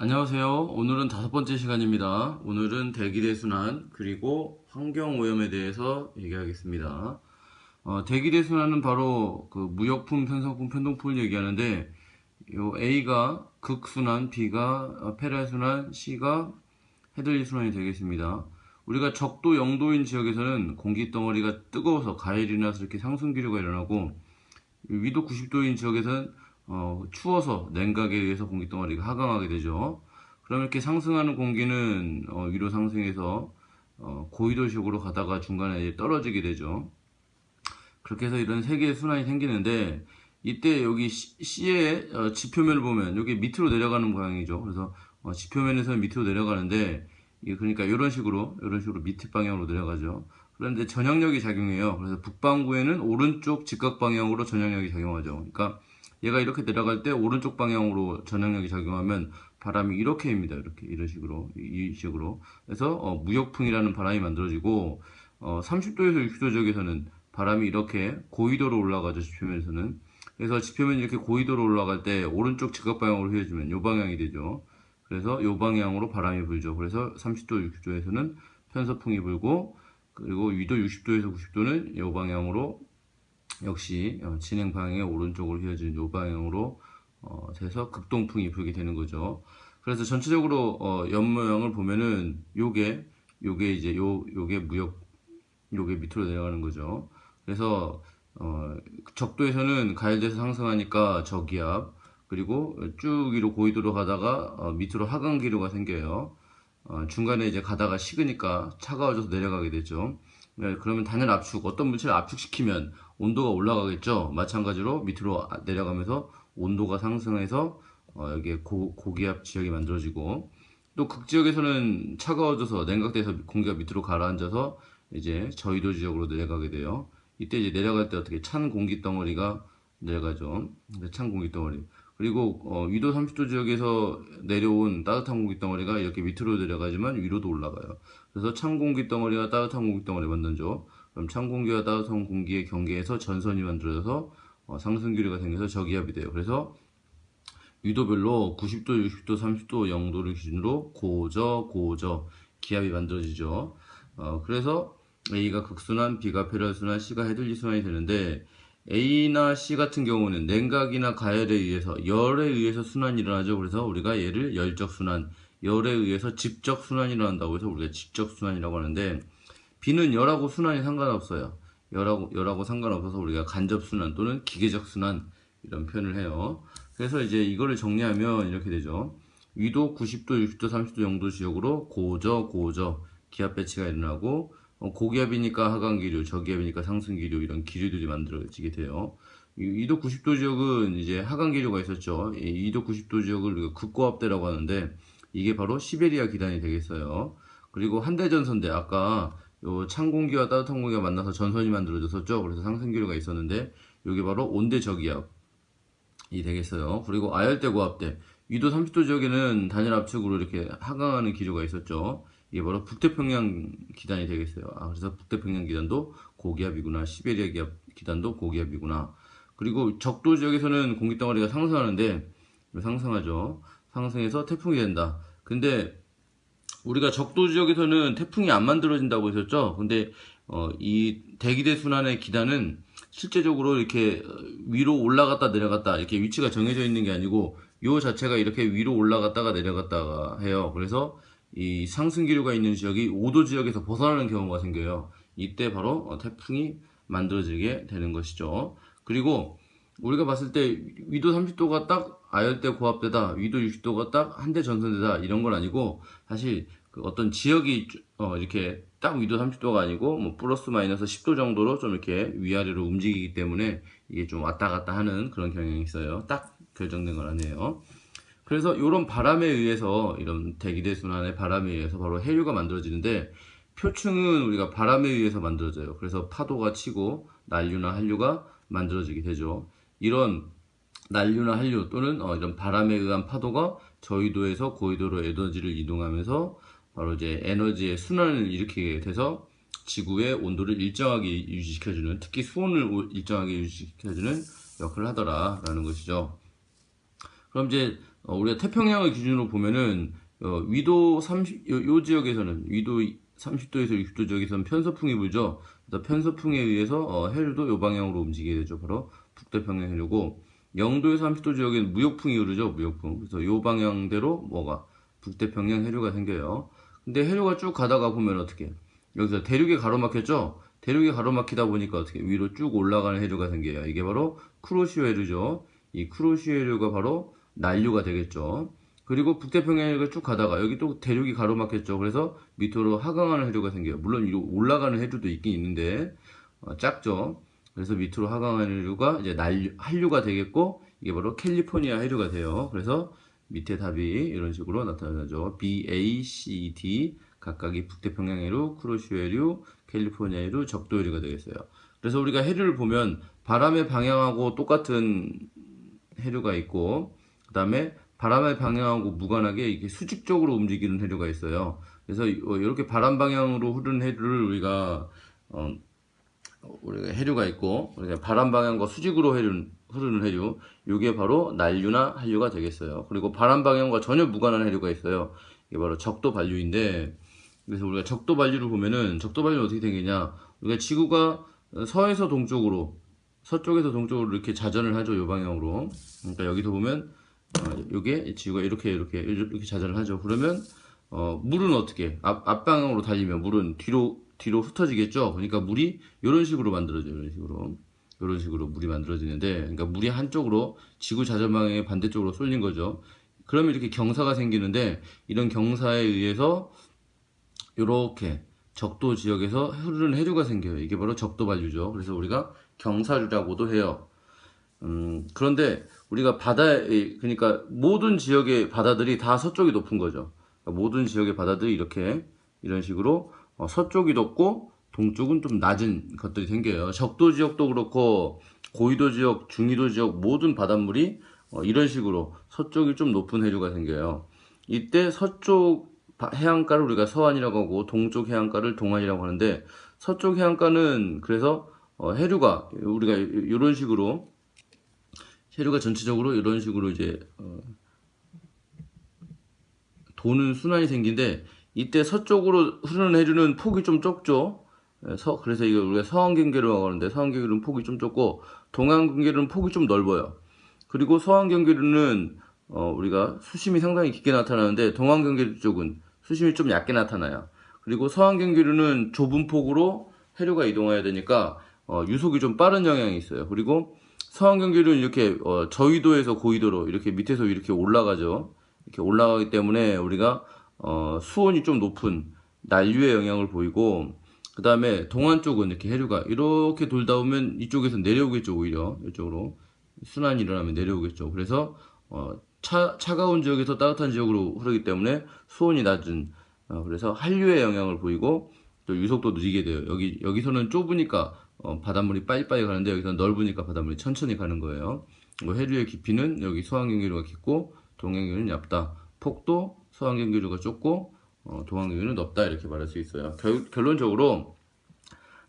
안녕하세요. 오늘은 5번째 시간입니다. 오늘은 대기대순환 그리고 환경오염에 대해서 얘기하겠습니다. 대기대순환은 바로 그 무역품, 편성품, 편동품을 얘기하는데 요 A가 극순환, B가 페라순환, C가 헤들리순환이 되겠습니다. 우리가 적도 0도인 지역에서는 공기덩어리가 뜨거워서 가열이 나서 이렇게 상승기류가 일어나고 위도 90도인 지역에서는 추워서 냉각에 의해서 공기덩어리가 하강하게 되죠. 그럼 이렇게 상승하는 공기는 위로 상승해서 고위도식으로 가다가 중간에 이제 떨어지게 되죠. 그렇게 해서 이런 세 개의 순환이 생기는데 이때 여기 C의 지표면을 보면 여기 밑으로 내려가는 모양이죠. 그래서 지표면에서는 밑으로 내려가는데 이게 그러니까 이런 식으로 밑에 방향으로 내려가죠. 그런데 전향력이 작용해요. 그래서 북반구에는 오른쪽 직각 방향으로 전향력이 작용하죠. 그러니까 얘가 이렇게 내려갈 때 오른쪽 방향으로 전향력이 작용하면 바람이 이렇게입니다. 이렇게 이런 식으로 이 식으로. 그래서 무역풍이라는 바람이 만들어지고 30도에서 60도 지역에서는 바람이 이렇게 고위도로 올라가죠. 지표면에서는. 그래서 지표면이 이렇게 고위도로 올라갈 때 오른쪽 직각 방향으로 휘어지면 이 방향이 되죠. 그래서 이 방향으로 바람이 불죠. 그래서 30도, 60도에서는 편서풍이 불고 그리고 위도 60도에서 90도는 이 방향으로 역시 진행 방향의 오른쪽으로 휘어지는 이 방향으로 돼서 극동풍이 불게 되는 거죠. 그래서 전체적으로 옆 모양을 보면은 요게 이제 요게 무역 요게 밑으로 내려가는 거죠. 그래서 적도에서는 가열돼서 상승하니까 저기압 그리고 쭉 위로 고위도로 가다가 밑으로 하강기류가 생겨요. 중간에 이제 가다가 식으니까 차가워져서 내려가게 되죠. 네, 그러면 단열 압축, 어떤 물체를 압축시키면 온도가 올라가겠죠. 마찬가지로 밑으로 내려가면서 온도가 상승해서 여기에 고기압 지역이 만들어지고 또 극지역에서는 차가워져서 냉각돼서 공기가 밑으로 가라앉아서 이제 저위도 지역으로 내려가게 돼요. 이때 이제 내려갈 때 어떻게 찬 공기 덩어리가 내려가죠. 찬 공기 덩어리. 그리고 위도 30도 지역에서 내려온 따뜻한 공기 덩어리가 이렇게 밑으로 내려가지만 위로도 올라가요. 그래서 찬 공기 덩어리가 따뜻한 공기 덩어리 만들죠. 그럼 찬 공기와 따뜻한 공기의 경계에서 전선이 만들어져서 상승기류가 생겨서 저기압이 돼요. 그래서 위도별로 90도, 60도, 30도, 0도를 기준으로 고저 기압이 만들어지죠. 그래서 A가 극순환, B가 페럴순환, C가 헤들리순환이 되는데 A나 C 같은 경우는 냉각이나 가열에 의해서 열에 의해서 순환이 일어나죠. 그래서 우리가 얘를 열적 순환, 열에 의해서 직접 순환이 일어난다고 해서 우리가 직접 순환이라고 하는데 B는 열하고 순환이 상관없어요. 열하고 상관없어서 우리가 간접 순환 또는 기계적 순환 이런 표현을 해요. 그래서 이제 이거를 정리하면 이렇게 되죠. 위도 90도, 60도, 30도, 0도 지역으로 고저 기압 배치가 일어나고 고기압이니까 하강기류, 저기압이니까 상승기류 이런 기류들이 만들어지게 돼요. 위도 90도 지역은 이제 하강기류가 있었죠. 이 위도 90도 지역을 우리가 극고압대라고 하는데 이게 바로 시베리아 기단이 되겠어요. 그리고 한대전선대 아까 요 찬 공기와 따뜻한 공기가 만나서 전선이 만들어졌었죠. 그래서 상승기류가 있었는데 이게 바로 온대저기압 이 되겠어요. 그리고 아열대 고압대 위도 30도 지역에는 단열 압축으로 이렇게 하강하는 기류가 있었죠. 이게 바로 북태평양 기단이 되겠어요. 그래서 북태평양 기단도 고기압이구나. 시베리아 기압 기단도 고기압이구나. 그리고 적도 지역에서는 공기 덩어리가 상승하는데 상승하죠. 상승해서 태풍이 된다. 근데 우리가 적도 지역에서는 태풍이 안 만들어진다고 했었죠. 근데 이 대기대 순환의 기단은 실제적으로 이렇게 위로 올라갔다 내려갔다 이렇게 위치가 정해져 있는 게 아니고 요 자체가 이렇게 위로 올라갔다가 내려갔다가 해요. 그래서 이 상승 기류가 있는 지역이 5도 지역에서 벗어나는 경우가 생겨요. 이때 바로 태풍이 만들어지게 되는 것이죠. 그리고 우리가 봤을 때 위도 30도가 딱 아열대 고압대다, 위도 60도가 딱 한대 전선대다 이런 건 아니고 사실 그 어떤 지역이 이렇게 딱 위도 30도가 아니고 뭐 플러스 마이너스 10도 정도로 좀 이렇게 위아래로 움직이기 때문에 이게 좀 왔다 갔다 하는 그런 경향이 있어요. 딱 결정된 건 아니에요. 그래서 이런 바람에 의해서 이런 대기대 순환의 바람에 의해서 바로 해류가 만들어지는데 표층은 우리가 바람에 의해서 만들어져요. 그래서 파도가 치고 난류나 한류가 만들어지게 되죠. 이런 난류나 한류 또는 이런 바람에 의한 파도가 저위도에서 고위도로 에너지를 이동하면서 바로 이제 에너지의 순환을 일으키게 돼서 지구의 온도를 일정하게 유지시켜주는, 특히 수온을 일정하게 유지시켜주는 역할을 하더라라는 것이죠. 그럼 이제 우리가 태평양을 기준으로 보면은 위도 30, 요 지역에서는 위도 30도에서 60도 지역에서는 편서풍이 불죠. 그래서 편서풍에 의해서 해류도 요 방향으로 움직이게 되죠. 바로 북태평양 해류고 0도에서 30도 지역에는 무역풍이 흐르죠. 무역풍. 그래서 요 방향대로 뭐가 북태평양 해류가 생겨요. 근데 해류가 쭉 가다가 보면 어떻게 여기서 대륙이 가로막혔죠. 대륙이 가로막히다 보니까 어떻게 위로 쭉 올라가는 해류가 생겨요. 이게 바로 쿠로시오 해류죠. 이 쿠로시오 해류가 바로 난류가 되겠죠. 그리고 북태평양을 쭉 가다가 여기 또 대륙이 가로막혔죠. 그래서 밑으로 하강하는 해류가 생겨요. 물론 위로 올라가는 해류도 있긴 있는데 작죠. 그래서 밑으로 하강하는 해류가 이제 한류가 되겠고 이게 바로 캘리포니아 해류가 돼요. 그래서 밑에 답이 이런 식으로 나타나죠. B, A, C, D 각각이 북태평양 해류, 쿠로시오 해류, 캘리포니아 해류, 적도 해류가 되겠어요. 그래서 우리가 해류를 보면 바람의 방향하고 똑같은 해류가 있고 그 다음에 바람의 방향하고 무관하게 이렇게 수직적으로 움직이는 해류가 있어요. 그래서 이렇게 바람 방향으로 흐르는 해류를 우리가 해류가 있고 우리가 바람 방향과 수직으로 흐르는 해류 이게 바로 난류나 한류가 되겠어요. 그리고 바람 방향과 전혀 무관한 해류가 있어요. 이게 바로 적도 반류인데 그래서 우리가 적도 반류를 보면은 적도 반류는 어떻게 생기냐 우리가 지구가 서에서 동쪽으로 서쪽에서 동쪽으로 이렇게 자전을 하죠. 요 방향으로. 그러니까 여기서 보면 요게 지구가 이렇게 자전을 하죠. 그러면 물은 어떻게 앞방향으로 달리면 물은 뒤로 흩어지겠죠. 그러니까 물이 이런 식으로 만들어져요. 이런 식으로 물이 만들어지는데 그러니까 물이 한쪽으로 지구 자전 방향의 반대쪽으로 쏠린 거죠. 그러면 이렇게 경사가 생기는데 이런 경사에 의해서 이렇게 적도 지역에서 흐르는 해류가 생겨요. 이게 바로 적도 반류죠. 그래서 우리가 경사류라고도 해요. 그런데 우리가 그러니까 모든 지역의 바다들이 다 서쪽이 높은 거죠. 그러니까 모든 지역의 바다들이 이런 식으로 서쪽이 높고 동쪽은 좀 낮은 것들이 생겨요. 적도 지역도 그렇고 고위도 지역, 중위도 지역 모든 바닷물이 이런 식으로 서쪽이 좀 높은 해류가 생겨요. 이때 서쪽 해안가를 우리가 서안이라고 하고 동쪽 해안가를 동안이라고 하는데 서쪽 해안가는 그래서 해류가 우리가 이런 식으로 해류가 전체적으로 이런 식으로 이제 도는 순환이 생긴데 이때 서쪽으로 흐르는 해류는 폭이 좀 좁죠. 그래서 이거 우리가 서안경계류라고 하는데 서안경계류는 폭이 좀 좁고 동안경계류는 폭이 좀 넓어요. 그리고 서안경계류는 우리가 수심이 상당히 깊게 나타나는데 동안경계류 쪽은 수심이 좀 얕게 나타나요. 그리고 서안경계류는 좁은 폭으로 해류가 이동해야 되니까 유속이 좀 빠른 영향이 있어요. 그리고 서안경계류는 이렇게 저위도에서 고위도로 이렇게 밑에서 이렇게 올라가죠. 이렇게 올라가기 때문에 우리가 수온이 좀 높은 난류의 영향을 보이고 그 다음에 동안 쪽은 이렇게 해류가 이렇게 돌다 보면 이쪽에서 내려오겠죠. 오히려 이쪽으로 순환이 일어나면 내려오겠죠. 그래서 차가운 지역에서 따뜻한 지역으로 흐르기 때문에 수온이 낮은 그래서 한류의 영향을 보이고 또 유속도 느리게 돼요. 여기서는 좁으니까 바닷물이 빨리빨리 가는데 여기서는 넓으니까 바닷물이 천천히 가는 거예요. 해류의 깊이는 여기 서안경계류가 깊고 동안경계류는 얇다. 폭도 서안경계류가 좁고 동안경계류는 넓다 이렇게 말할 수 있어요. 결론적으로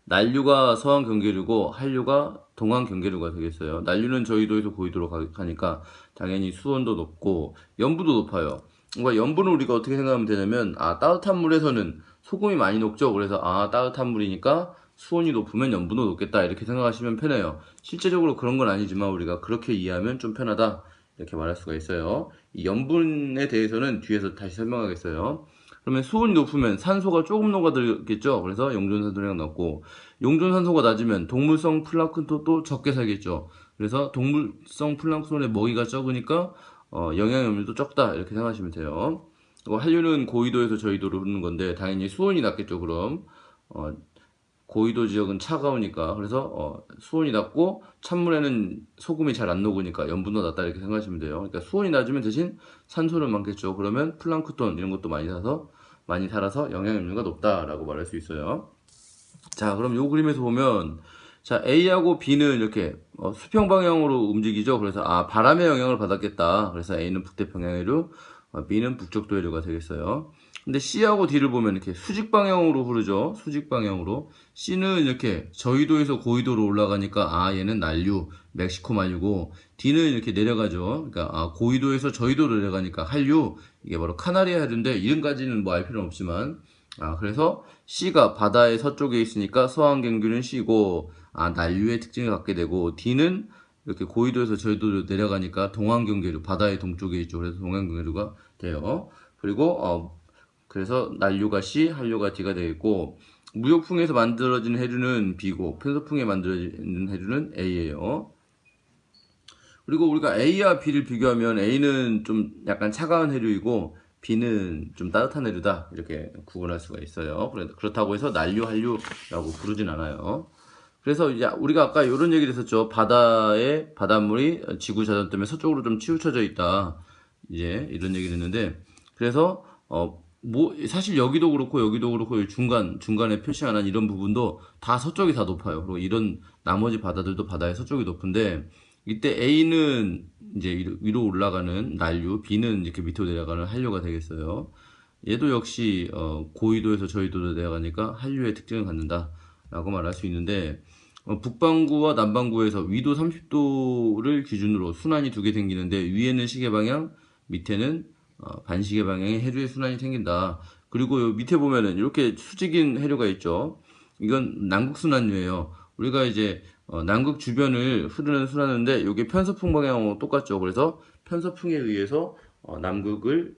난류가 서안경계류고 한류가 동안경계류가 되겠어요. 난류는 저위도에서 고위도로 가니까 당연히 수온도 높고 염부도 높아요. 그러니까 염부는 우리가 어떻게 생각하면 되냐면 따뜻한 물에서는 소금이 많이 녹죠. 그래서 따뜻한 물이니까 수온이 높으면 염분도 높겠다 이렇게 생각하시면 편해요. 실제적으로 그런 건 아니지만 우리가 그렇게 이해하면 좀 편하다 이렇게 말할 수가 있어요. 이 염분에 대해서는 뒤에서 다시 설명하겠어요. 그러면 수온이 높으면 산소가 조금 녹아들겠죠. 그래서 용존산소량 낮고 용존산소가 낮으면 동물성 플랑크톤도 적게 살겠죠. 그래서 동물성 플랑크톤의 먹이가 적으니까 영양염료도 적다 이렇게 생각하시면 돼요. 한류는 고위도에서 저위도로 흐르는 건데 당연히 수온이 낮겠죠. 그럼 고위도 지역은 차가우니까 그래서 수온이 낮고 찬물에는 소금이 잘 안 녹으니까 염분도 낮다 이렇게 생각하시면 돼요. 그러니까 수온이 낮으면 대신 산소는 많겠죠. 그러면 플랑크톤 이런 것도 많이 살아서 영양염료가 높다라고 말할 수 있어요. 자, 그럼 요 그림에서 보면 자 A하고 B는 이렇게 수평 방향으로 움직이죠. 그래서 바람의 영향을 받았겠다. 그래서 A는 북태평양 해류, B는 북적도 해류가 되겠어요. 근데 C하고 D를 보면 이렇게 수직 방향으로 흐르죠. 수직 방향으로. C는 이렇게 저위도에서 고위도로 올라가니까 얘는 난류. 멕시코 만류고, D는 이렇게 내려가죠. 그러니까 고위도에서 저위도로 내려가니까 한류, 이게 바로 카나리아 해류인데 이름까지는 뭐 알 필요는 없지만, 그래서 C가 바다의 서쪽에 있으니까 서안경규는 C고, 난류의 특징을 갖게 되고, D는 이렇게 고위도에서 저위도로 내려가니까 동안경계류, 바다의 동쪽에 있죠. 그래서 동안경계류가 돼요. 그리고 그래서 난류가 C, 한류가 D가 되겠고, 무역풍에서 만들어진 해류는 B고, 편서풍에 만들어지는 해류는 A예요. 그리고 우리가 A와 B를 비교하면 A는 좀 약간 차가운 해류이고 B는 좀 따뜻한 해류다, 이렇게 구분할 수가 있어요. 그렇다고 해서 난류, 한류라고 부르진 않아요. 그래서 이제 우리가 아까 이런 얘기를 했었죠. 바다의 바닷물이 지구 자전 때문에 서쪽으로 좀 치우쳐져 있다, 이제 이런 얘기를 했는데, 그래서 사실 여기도 그렇고 이 중간에 표시 안 한 이런 부분도 다 서쪽이 다 높아요. 그리고 이런 나머지 바다들도 바다의 서쪽이 높은데, 이때 A는 이제 위로 올라가는 난류, B는 이렇게 밑으로 내려가는 한류가 되겠어요. 얘도 역시 고위도에서 저위도로 내려가니까 한류의 특징을 갖는다라고 말할 수 있는데, 북반구와 남반구에서 위도 30도를 기준으로 순환이 두 개 생기는데, 위에는 시계 방향, 밑에는 반시계 방향의 해류의 순환이 생긴다. 그리고 요 밑에 보면은 이렇게 수직인 해류가 있죠. 이건 남극순환류예요. 우리가 이제 남극 주변을 흐르는 순환인데, 이게 편서풍 방향하고 똑같죠. 그래서 편서풍에 의해서 남극을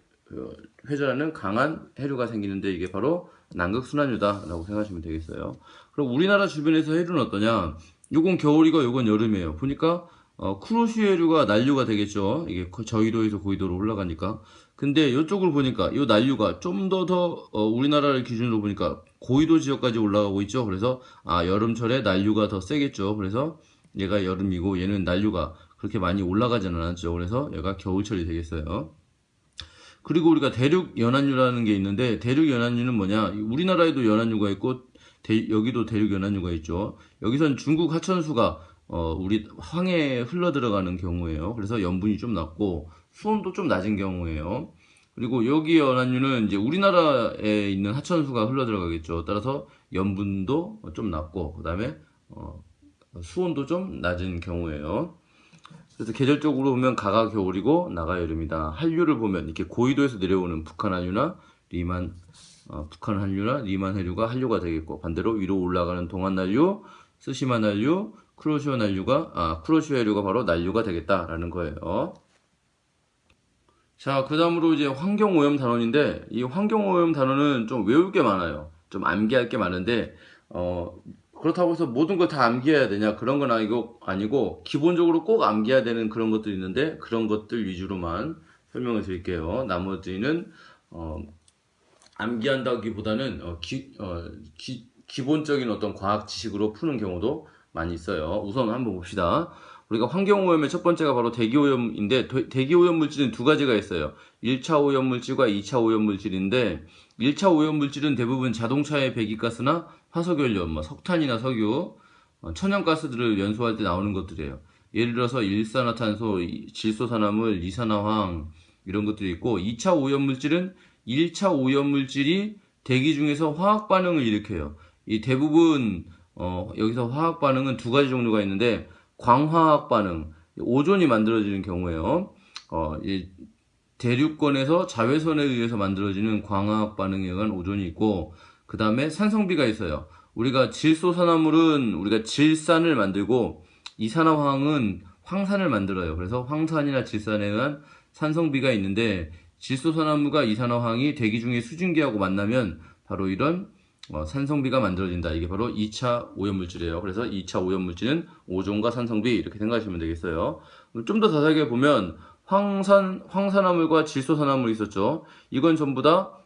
회전하는 강한 해류가 생기는데, 이게 바로 남극순환류다라고 생각하시면 되겠어요. 그럼 우리나라 주변에서 해류는 어떠냐? 요건 겨울이고 요건 여름이에요. 보니까 쿠로시해류가 난류가 되겠죠. 이게 저위도에서 고위도로 올라가니까. 근데 이쪽으로 보니까 이 난류가 좀 더 우리나라를 기준으로 보니까 고위도 지역까지 올라가고 있죠. 그래서 여름철에 난류가 더 세겠죠. 그래서 얘가 여름이고 얘는 난류가 그렇게 많이 올라가지는 않았죠. 그래서 얘가 겨울철이 되겠어요. 그리고 우리가 대륙 연안류라는 게 있는데, 대륙 연안류는 뭐냐? 우리나라에도 연안류가 있고 여기도 대륙 연안류가 있죠. 여기선 중국 하천수가 우리 황해에 흘러 들어가는 경우예요. 그래서 염분이 좀 낮고 수온도 좀 낮은 경우예요. 그리고 여기 연안류는 이제 우리나라에 있는 하천수가 흘러 들어가겠죠. 따라서 염분도 좀 낮고, 그 다음에 수온도 좀 낮은 경우예요. 그래서 계절적으로 보면 가가 겨울이고 나가 여름이다. 한류를 보면 이렇게 고위도에서 내려오는 북한 한류나 리만 해류가 한류가 되겠고, 반대로 위로 올라가는 동안 난류, 스시마 난류, 쿠로시오 해류가 바로 난류가 되겠다라는 거예요. 자, 그 다음으로 이제 환경오염 단원인데, 이 환경오염 단원은 좀 외울 게 많아요. 좀 암기할 게 많은데, 그렇다고 해서 모든 걸 다 암기해야 되냐? 그런 건 아니고, 기본적으로 꼭 암기해야 되는 그런 것들이 있는데, 그런 것들 위주로만 설명을 드릴게요. 나머지는, 암기한다기보다는, 기본적인 어떤 과학 지식으로 푸는 경우도 많이 있어요. 우선 한번 봅시다. 우리가 환경오염의 첫 번째가 바로 대기오염인데, 대기오염 물질은 두 가지가 있어요. 1차 오염물질과 2차 오염물질인데, 1차 오염물질은 대부분 자동차의 배기가스나 화석연료, 석탄이나 석유, 천연가스들을 연소할 때 나오는 것들이에요. 예를 들어서 일산화탄소, 질소산화물, 이산화황, 이런 것들이 있고, 2차 오염물질은 1차 오염물질이 대기 중에서 화학 반응을 일으켜요. 이 대부분 여기서 화학 반응은 두 가지 종류가 있는데, 광화학 반응, 오존이 만들어지는 경우에요. 이 대륙권에서 자외선에 의해서 만들어지는 광화학 반응에 의한 오존이 있고, 그 다음에 산성비가 있어요. 우리가 질소산화물은 우리가 질산을 만들고, 이산화황은 황산을 만들어요. 그래서 황산이나 질산에 의한 산성비가 있는데, 질소산화물과 이산화황이 대기 중에 수증기하고 만나면 바로 이런 산성비가 만들어진다. 이게 바로 2차 오염물질이에요. 그래서 2차 오염물질은 오존과 산성비, 이렇게 생각하시면 되겠어요. 좀 더 자세하게 보면 황산화물과 질소산화물이 있었죠. 이건 전부 다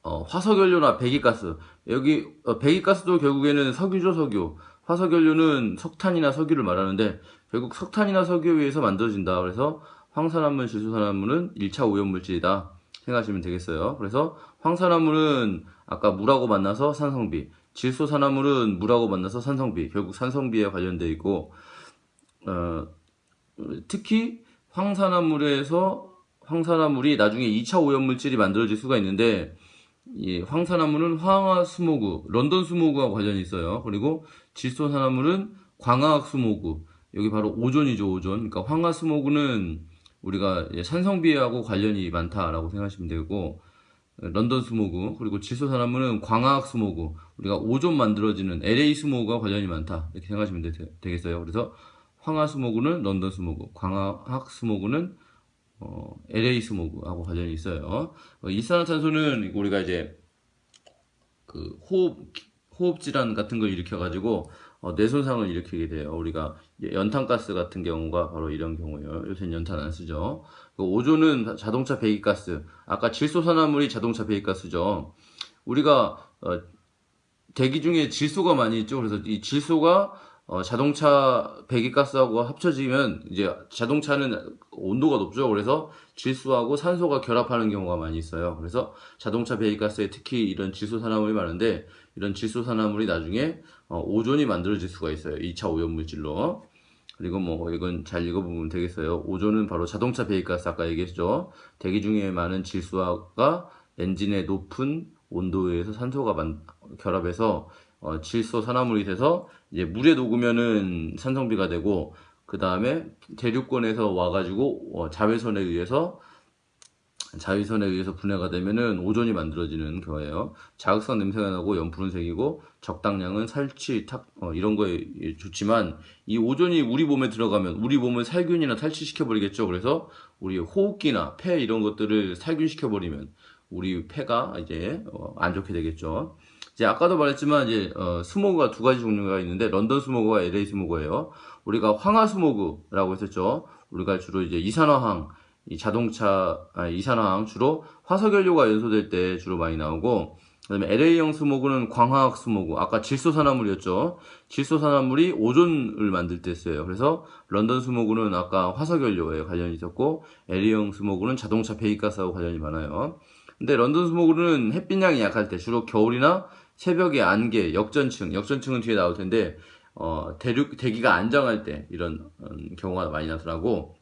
화석연료나 배기가스. 여기 배기가스도 결국에는 석유죠, 석유. 화석연료는 석탄이나 석유를 말하는데, 결국 석탄이나 석유에 의해서 만들어진다. 그래서 황산화물, 질소산화물은 1차 오염물질이다 생각하시면 되겠어요. 그래서 황산화물은 아까 물하고 만나서 산성비, 질소산화물은 물하고 만나서 산성비, 결국 산성비에 관련되어 있고, 특히 황산화물이 나중에 2차 오염물질이 만들어질 수가 있는데, 이 황산화물은 황화 스모그, 런던 스모그와 관련이 있어요. 그리고 질소산화물은 광화학 스모그, 여기 바로 오존이죠, 오존. 그러니까 황화수모구는 우리가 산성비하고 관련이 많다라고 생각하시면 되고, 런던 스모그, 그리고 질소산화물은 광화학 스모그, 우리가 오존 만들어지는 LA 스모그와 관련이 많다, 이렇게 생각하시면 되겠어요. 그래서 황화 스모그는 런던 스모그, 광화학 스모그는 LA 스모그하고 관련이 있어요. 이산화탄소는 우리가 이제 그 호흡 질환 같은 걸 일으켜가지고 뇌손상을 일으키게 돼요. 우리가 연탄가스 같은 경우가 바로 이런 경우예요. 요새는 연탄 안 쓰죠. 오존은 자동차 배기가스. 아까 질소산화물이 자동차 배기가스죠. 우리가 대기 중에 질소가 많이 있죠. 그래서 이 질소가 자동차 배기가스하고 합쳐지면 이제 자동차는 온도가 높죠. 그래서 질소하고 산소가 결합하는 경우가 많이 있어요. 그래서 자동차 배기가스에 특히 이런 질소산화물이 많은데, 이런 질소산화물이 나중에 오존이 만들어질 수가 있어요. 2차 오염물질로. 그리고 뭐 이건 잘 읽어보면 되겠어요. 오존은 바로 자동차 배기가스, 아까 얘기했죠. 대기 중에 많은 질소가 엔진의 높은 온도에 의해서 산소가 결합해서 질소 산화물이 돼서 이제 물에 녹으면은 산성비가 되고, 그 다음에 대륙권에서 와가지고 자외선에 의해서 분해가 되면은 오존이 만들어지는 거예요. 자극성 냄새가 나고 연푸른 색이고 적당량은 살치, 이런 거에 좋지만, 이 오존이 우리 몸에 들어가면 우리 몸을 살균이나 탈취시켜 버리겠죠. 그래서 우리 호흡기나 폐 이런 것들을 살균시켜 버리면 우리 폐가 이제 안 좋게 되겠죠. 이제 아까도 말했지만 이제 스모그가 두 가지 종류가 있는데, 런던 스모그와 LA 스모그예요. 우리가 황화 스모그라고 했었죠. 우리가 주로 이제 이산화황, 이산화황 주로 화석연료가 연소될 때 주로 많이 나오고, 그다음에 LA형 스모그는 광화학 스모그, 아까 질소산화물이었죠. 질소산화물이 오존을 만들 때 써요. 그래서 런던 스모그는 아까 화석연료에 관련이 있었고, LA형 스모그는 자동차 배기가스하고 관련이 많아요. 근데 런던 스모그는 햇빛량이 약할 때, 주로 겨울이나 새벽에 안개, 역전층은 뒤에 나올 텐데, 대기가 안정할 때 이런 경우가 많이 나타나고,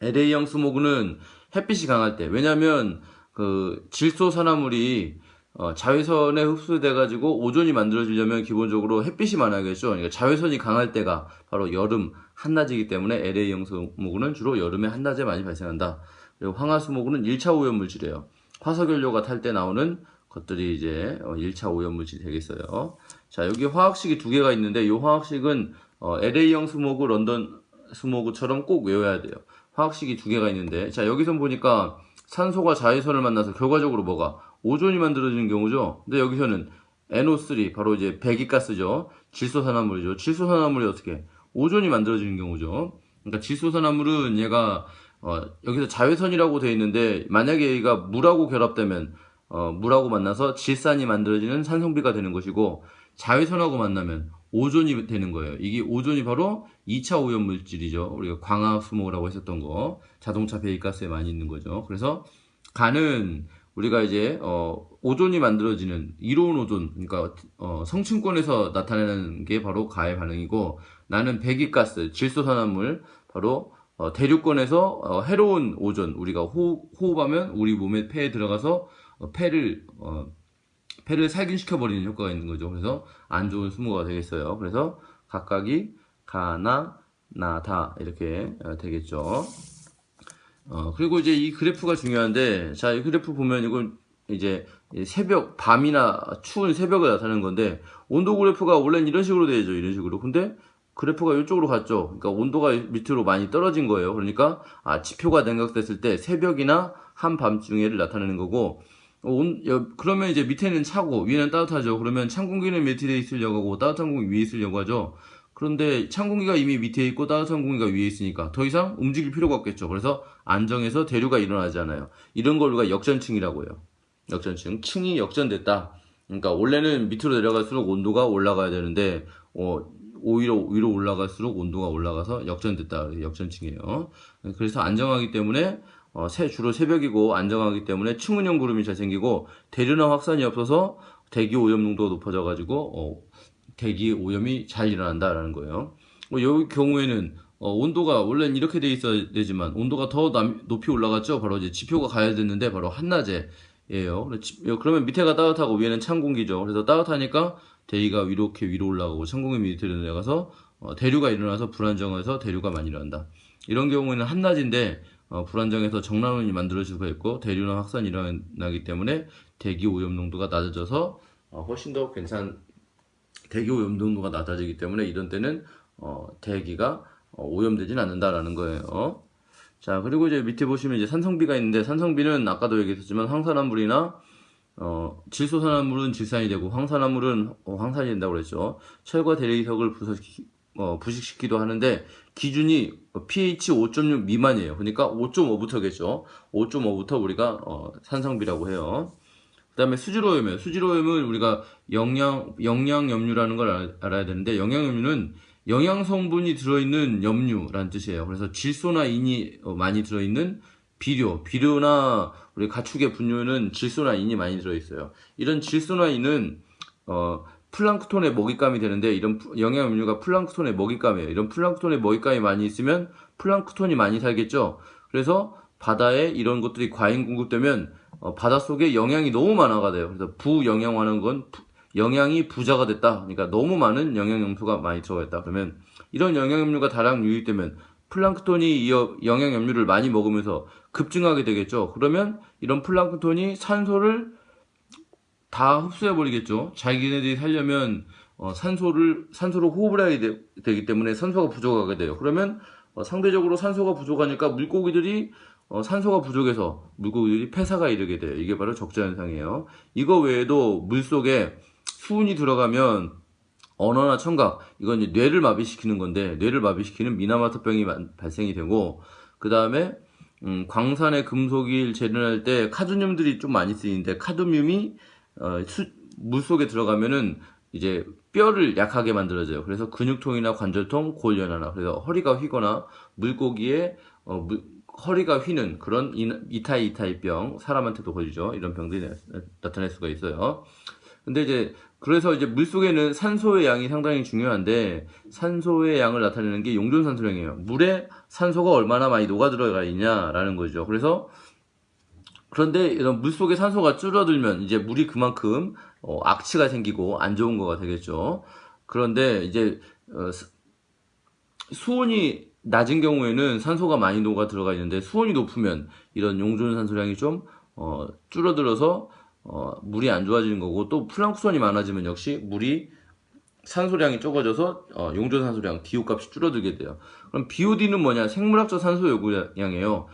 LA형 스모그는 햇빛이 강할 때, 왜냐면 그 질소산화물이 자외선에 흡수돼가지고 오존이 만들어지려면 기본적으로 햇빛이 많아야겠죠. 그러니까 자외선이 강할 때가 바로 여름 한낮이기 때문에 LA형 스모그는 주로 여름에 한낮에 많이 발생한다. 그리고 황화 스모그는 1차 오염물질이에요. 화석연료가 탈 때 나오는 것들이 이제 1차 오염물질이 되겠어요. 자, 여기 화학식이 두 개가 있는데, 이 화학식은 LA형 스모그, 런던 스모그처럼 꼭 외워야 돼요. 화학식이 두 개가 있는데, 자, 여기서 보니까 산소가 자외선을 만나서 결과적으로 뭐가 오존이 만들어지는 경우죠. 근데 여기서는 NO3, 바로 이제 배기가스죠. 질소산화물이죠. 질소산화물이 어떻게 오존이 만들어지는 경우죠. 그러니까 질소산화물은 얘가 여기서 자외선이라고 되어 있는데, 만약에 얘가 물하고 결합되면 물하고 만나서 질산이 만들어지는 산성비가 되는 것이고, 자외선하고 만나면 오존이 되는 거예요. 이게 오존이 바로 2차 오염물질이죠. 우리가 광학 수모라고 했었던 거, 자동차 배기가스에 많이 있는 거죠. 그래서 간은 우리가 이제 오존이 만들어지는 이로운 오존, 그러니까 성층권에서 나타나는 게 바로 가의 반응이고, 나는 배기가스, 질소산화물, 바로 대륙권에서 해로운 오존, 우리가 호흡하면 우리 몸의 폐에 들어가서 폐를 살균시켜 버리는 효과가 있는 거죠. 그래서 안 좋은 스모그가 되겠어요. 그래서 각각이 가나 나다 이렇게 되겠죠. 그리고 이제 이 그래프가 중요한데, 자, 이 그래프 보면 이건 이제 밤이나 추운 새벽을 나타내는 건데, 온도 그래프가 원래는 이런 식으로 되죠. 이런 식으로. 근데 그래프가 이쪽으로 갔죠. 그러니까 온도가 밑으로 많이 떨어진 거예요. 그러니까 지표가 냉각됐을 때 새벽이나 한밤중에를 나타내는 거고, 그러면 이제 밑에는 차고 위에는 따뜻하죠. 그러면 찬 공기는 밑에 있으려고 하고 따뜻한 공기 위에 있으려고 하죠. 그런데 찬 공기가 이미 밑에 있고 따뜻한 공기가 위에 있으니까 더 이상 움직일 필요가 없겠죠. 그래서 안정해서 대류가 일어나지 않아요. 이런 걸 우리가 역전층이라고 해요. 역전층. 층이 역전됐다. 그러니까 원래는 밑으로 내려갈수록 온도가 올라가야 되는데 오히려 위로 올라갈수록 온도가 올라가서 역전됐다. 역전층이에요. 그래서 안정하기 때문에 주로 새벽이고 안정하기 때문에 층은형 구름이 잘 생기고, 대류나 확산이 없어서 대기 오염 농도가 높아져가지고 대기 오염이 잘 일어난다라는 거예요. 이 경우에는 온도가 원래는 이렇게 돼 있어야 되지만 온도가 더 높이 올라갔죠. 바로 이제 지표가 가야 됐는데 바로 한낮에예요. 그러면 밑에가 따뜻하고 위에는 찬 공기죠. 그래서 따뜻하니까 대기가 이렇게 위로 올라가고 찬 공기 밑으로 내려가서 대류가 일어나서 불안정해서 대류가 많이 일어난다. 이런 경우에는 한낮인데 불안정해서 정란원이 만들어질 수가 있고 대류나 확산이 일어나기 때문에 대기 오염 농도가 낮아져서 훨씬 더 대기 오염 농도가 낮아지기 때문에 이런 때는 대기가 오염되진 않는다라는 거예요. 자, 그리고 이제 밑에 보시면 이제 산성비가 있는데, 산성비는 아까도 얘기했었지만 황산화물이나 질소산화물은 질산이 되고 황산화물은 황산이 된다고 그랬죠. 철과 대리석을 부식시키기도 하는데 기준이 pH 5.6 미만이에요. 그러니까 5.5부터겠죠. 5.5부터 우리가 산성비라고 해요. 그 다음에 수질오염이에요. 수질오염은 우리가 영양염류라는 걸 알아야 되는데, 영양염류는 영양성분이 들어있는 염류라는 뜻이에요. 그래서 질소나 인이 많이 들어있는 비료나 우리 가축의 분뇨는 질소나 인이 많이 들어있어요. 이런 질소나 인은 플랑크톤의 먹잇감이 되는데, 이런 영양염류가 플랑크톤의 먹잇감이에요. 이런 플랑크톤의 먹잇감이 많이 있으면 플랑크톤이 많이 살겠죠. 그래서 바다에 이런 것들이 과잉 공급되면 바닷속에 영양이 너무 많아가 돼요. 그래서 부영양화는 건 영양이 부자가 됐다. 그러니까 너무 많은 영양염소가 많이 들어가 있다. 그러면 이런 영양염류가 다량 유입되면 플랑크톤이 이 영양염류를 많이 먹으면서 급증하게 되겠죠. 그러면 이런 플랑크톤이 산소를 다 흡수해버리겠죠. 자기네들이 살려면 산소로 호흡을 해야 되기 때문에 산소가 부족하게 돼요. 그러면 상대적으로 산소가 부족하니까 물고기들이 산소가 부족해서 물고기들이 폐사가 이르게 돼요. 이게 바로 적자현상이에요. 이거 외에도 물속에 수은이 들어가면 언어나 청각, 이건 이제 뇌를 마비시키는 건데, 뇌를 마비시키는 미나마터병이 발생이 되고, 그 다음에 광산의 금속을 재련할 때 카드뮴들이 좀 많이 쓰이는데, 카드뮴이 물속에 들어가면은 이제 뼈를 약하게 만들어져요. 그래서 근육통이나 관절통, 골연화나, 그래서 허리가 휘거나 물고기의 허리가 휘는 그런 이타이병, 사람한테도 걸리죠. 이런 병들이 나타날 수가 있어요. 근데 이제 그래서 이제 물속에는 산소의 양이 상당히 중요한데, 산소의 양을 나타내는 게 용존산소량이에요. 물에 산소가 얼마나 많이 녹아 들어가 있냐라는 거죠. 그런데 이런 물속에 산소가 줄어들면 이제 물이 그만큼 악취가 생기고 안 좋은 거가 되겠죠. 그런데 이제 수온이 낮은 경우에는 산소가 많이 녹아 들어가 있는데, 수온이 높으면 이런 용존산소량이 좀 줄어들어서 물이 안 좋아지는 거고, 또 플랑크톤이 많아지면 역시 물이 산소량이 적어져서 용존산소량 DO 값이 줄어들게 돼요. 그럼 BOD는 뭐냐? 생물학적 산소 요구량이에요.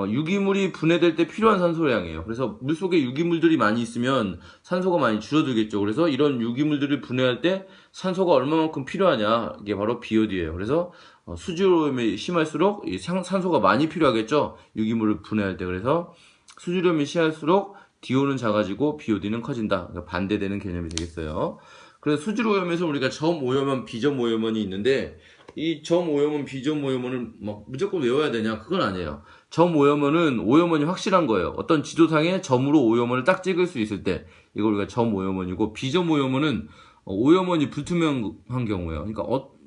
유기물이 분해될 때 필요한 산소량이에요. 그래서 물속에 유기물들이 많이 있으면 산소가 많이 줄어들겠죠. 그래서 이런 유기물들을 분해할 때 산소가 얼마만큼 필요하냐, 이게 바로 BOD예요. 그래서 수질오염이 심할수록 산소가 많이 필요하겠죠. 유기물을 분해할 때. 그래서 수질오염이 심할수록 DO는 작아지고 BOD는 커진다. 그러니까 반대되는 개념이 되겠어요. 그래서 수질오염에서 우리가 점오염원, 비점오염원이 있는데, 이 점오염원, 비점오염원을 막 무조건 외워야 되냐? 그건 아니에요. 점오염원은 오염원이 확실한 거예요. 어떤 지도상에 점으로 오염원을 딱 찍을 수 있을 때, 이걸 우리가 점오염원이고, 비점오염원은 오염원이 불투명한 경우예요. 그러니까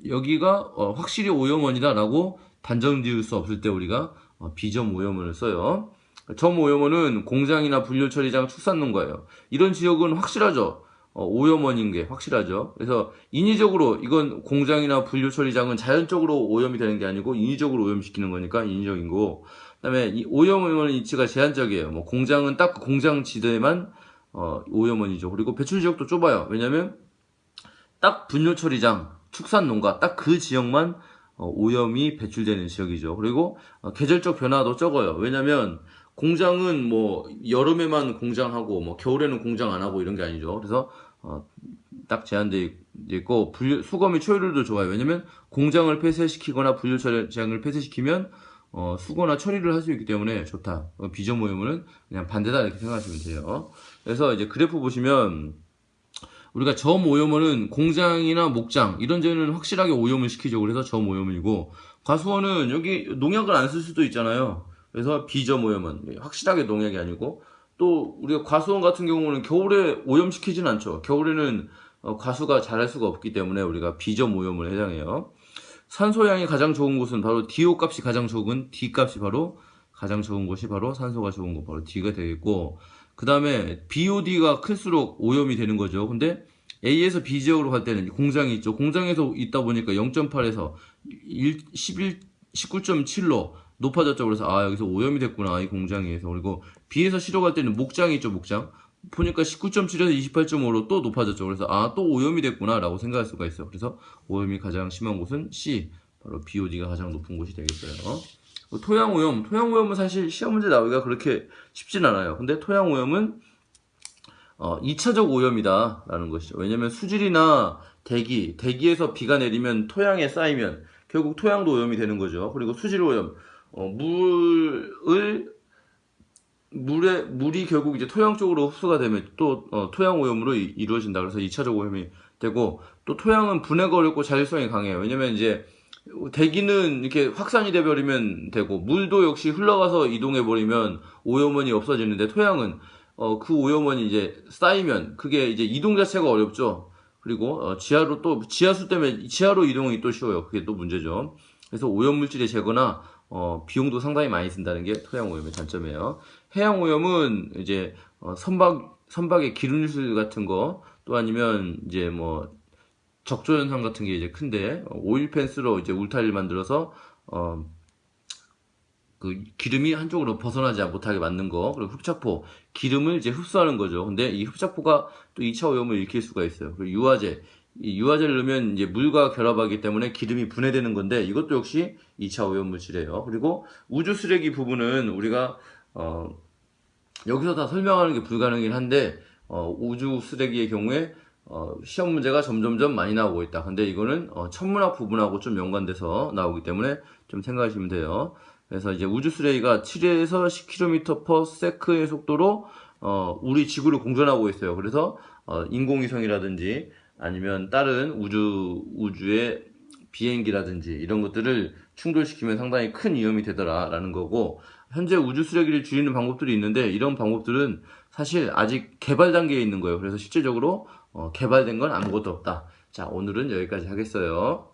여기가 확실히 오염원이다라고 단정 지을 수 없을 때 우리가 비점오염원을 써요. 점오염원은 공장이나 분뇨처리장, 축산농가예요. 이런 지역은 확실하죠. 오염원인 게 확실하죠. 그래서 인위적으로, 이건 공장이나 분뇨처리장은 자연적으로 오염이 되는 게 아니고 인위적으로 오염시키는 거니까 인위적인 거고, 그다음에 이 오염원의 위치가 제한적이에요. 뭐 공장은 딱 공장 지대에만 오염원이죠. 그리고 배출 지역도 좁아요. 왜냐면 딱 분뇨처리장, 축산농가 딱 그 지역만 오염이 배출되는 지역이죠. 그리고 계절적 변화도 적어요. 왜냐면 공장은 뭐 여름에만 공장하고 뭐 겨울에는 공장 안 하고 이런 게 아니죠. 그래서 딱 제한돼 있고, 수거 및 처리율도 좋아요. 왜냐면 공장을 폐쇄시키거나 분뇨처리장을 폐쇄시키면 수거나 처리를 할 수 있기 때문에 좋다. 비점오염은 그냥 반대다, 이렇게 생각하시면 돼요. 그래서 이제 그래프 보시면 우리가 점오염원은 공장이나 목장 이런 데는 확실하게 오염을 시키죠. 그래서 점오염이고, 과수원은 여기 농약을 안 쓸 수도 있잖아요. 그래서 비점오염원, 확실하게 농약이 아니고, 또 우리가 과수원 같은 경우는 겨울에 오염시키진 않죠. 겨울에는 과수가 자랄 수가 없기 때문에 우리가 비점오염을 해당해요. 산소량이 가장 좋은 곳은 바로 DO 값이 가장 적은 D 값이 바로 가장 적은 곳이 바로 산소가 좋은 곳, 바로 D가 되겠고, 그 다음에 BOD가 클수록 오염이 되는 거죠. 근데 A에서 B 지역으로 갈 때는 공장이 있죠. 공장에서 있다 보니까 0.8에서 19.7로 높아졌죠. 그래서 아 여기서 오염이 됐구나 이 공장에서. 그리고 B에서 C로 갈 때는 목장이 있죠. 목장 보니까 19.7에서 28.5로 또 높아졌죠. 그래서 아 또 오염이 됐구나 라고 생각할 수가 있어요. 그래서 오염이 가장 심한 곳은 C, 바로 BOD가 가장 높은 곳이 되겠어요. 토양오염, 토양오염은 사실 시험 문제 나오기가 그렇게 쉽진 않아요. 근데 토양오염은 2차적 오염이다 라는 것이죠. 왜냐면 수질이나 대기에서 비가 내리면 토양에 쌓이면 결국 토양도 오염이 되는 거죠. 그리고 수질 오염, 물이 결국 이제 토양 쪽으로 흡수가 되면 또 토양 오염으로 이루어진다. 그래서 2차적 오염이 되고, 또 토양은 분해가 어렵고 자율성이 강해요. 왜냐면 이제 대기는 이렇게 확산이 돼버리면 되고, 물도 역시 흘러가서 이동해버리면 오염원이 없어지는데, 토양은 그 오염원이 이제 쌓이면 그게 이제 이동 자체가 어렵죠. 그리고 지하수 때문에 지하로 이동이 또 쉬워요. 그게 또 문제죠. 그래서 오염물질의 제거나 비용도 상당히 많이 든다는 게 토양 오염의 단점이에요. 해양 오염은 이제 선박의 기름유술 같은 거, 또 아니면 이제 뭐 적조 현상 같은 게 이제 큰데, 오일 펜스로 이제 울타리를 만들어서 그 기름이 한쪽으로 벗어나지 못하게 만든 거, 그리고 흡착포, 기름을 이제 흡수하는 거죠. 근데 이 흡착포가 또 2차 오염을 일으킬 수가 있어요. 그리고 이 유화제를 넣으면 이제 물과 결합하기 때문에 기름이 분해되는 건데, 이것도 역시 2차 오염 물질이에요. 그리고 우주 쓰레기 부분은 우리가 여기서 다 설명하는 게 불가능이긴 한데, 우주 쓰레기의 경우에 시험 문제가 점점점 많이 나오고 있다. 근데 이거는 천문학 부분하고 좀 연관돼서 나오기 때문에 좀 생각하시면 돼요. 그래서 이제 우주 쓰레기가 7에서 10km/s의 속도로 우리 지구를 공전하고 있어요. 그래서 인공위성이라든지 아니면 다른 우주의 비행기라든지 이런 것들을 충돌시키면 상당히 큰 위험이 되더라라는 거고, 현재 우주 쓰레기를 줄이는 방법들이 있는데 이런 방법들은 사실 아직 개발 단계에 있는 거예요. 그래서 실제적으로 개발된 건 아무것도 없다. 자, 오늘은 여기까지 하겠어요.